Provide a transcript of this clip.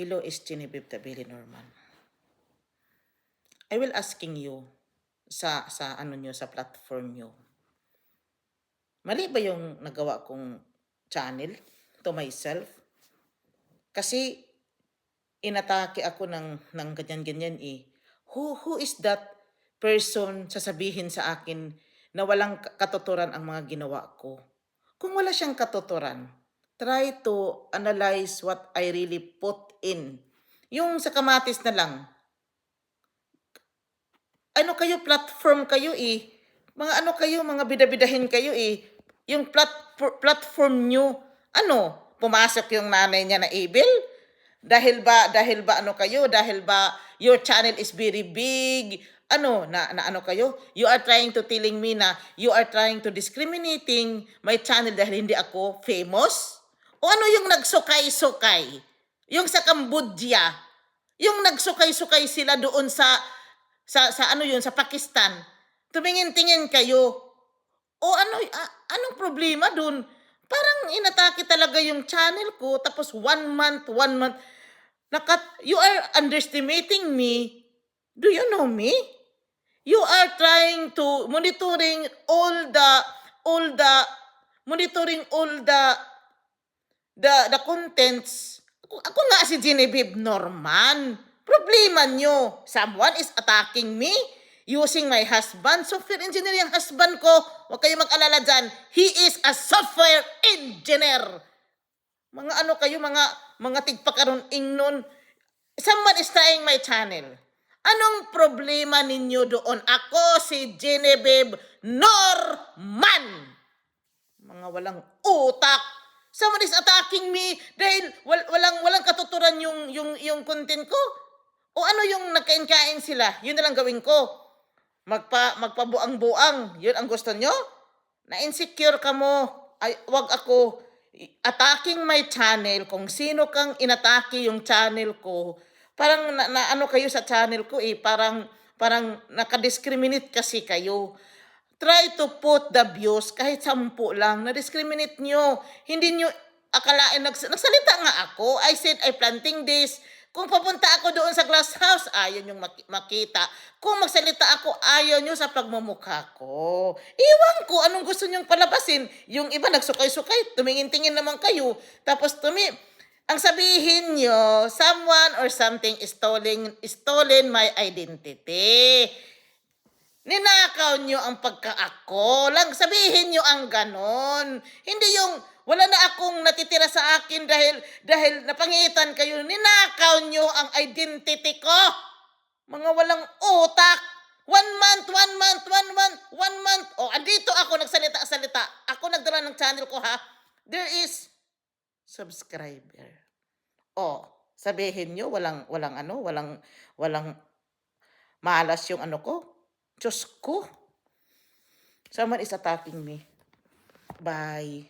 Hello, is Genevieve Tabili Norman. I will asking you sa ano nyo, sa platform nyo. Mali ba yung nagawa kong channel to myself? Kasi inatake ako ng ganyan-ganyan eh. Who is that person sasabihin sa akin na walang katuturan ang mga ginawa ko? Kung wala siyang katuturan, try to analyze what I really put in. Yung sa kamatis na lang, ano kayo, platform kayo eh. Mga ano kayo, mga bidabidahin kayo eh. Yung platform nyo, ano, pumasok yung nanay niya na evil? Dahil ba ano kayo? Dahil ba your channel is very big? Ano, na ano kayo? You are trying to telling me na you are trying to discriminating my channel dahil hindi ako famous? O ano yung nagsukay-sukay? Yung sa Cambodia, yung nagsukay-sukay sila doon sa ano yun, sa Pakistan. Tumingin-tingin kayo. O ano, anong problema dun? Parang inatake talaga yung channel ko, tapos 1 month, you are underestimating me. Do you know me? You are trying to monitoring the contents. Ako nga si Genevieve Norman. Problema nyo, someone is attacking me using my husband, software engineer yung husband ko. Huwag kayo mag-alala dyan. He is a software engineer. Mga ano kayo, mga tigpakaroon ingnon. Someone is trying my channel. Anong problema ninyo doon? Ako si Genevieve Norman. Mga walang utak. Someone is attacking me dahil walang katuturan yung content ko. O ano yung nagkain-kain sila? Yun na lang gawin ko. Magpabuang-buang. Yun ang gusto nyo? Na-insecure ka mo. Ay, wag ako attacking my channel. Kung sino kang inatake yung channel ko, parang ano kayo sa channel ko eh. Parang nakadiscriminate kasi kayo. Try to put the views, kahit 10 lang, na-discriminate nyo. Hindi nyo akalain, nagsalita nga ako. I said, I planting this. Kung papunta ako doon sa glass house, ayaw nyo makita. Kung magsalita ako, ayaw nyo sa pagmumukha ko. Iwan ko, anong gusto nyong palabasin? Yung iba nagsukay-sukay, tumingin-tingin naman kayo. Tapos ang sabihin nyo, someone or something is stolen my identity. Ninakaw nyo ang pagkaako. Lang sabihin nyo ang ganon. Hindi yung wala na akong natitira sa akin dahil napangitan kayo. Ninakaw nyo ang identity ko. Mga walang utak. 1 month. O, andito ako nagsalita. Ako nagdala ng channel ko ha. There is subscriber. O, sabihin nyo walang malas yung ano ko. Diyos ko. Someone is attacking me. Bye.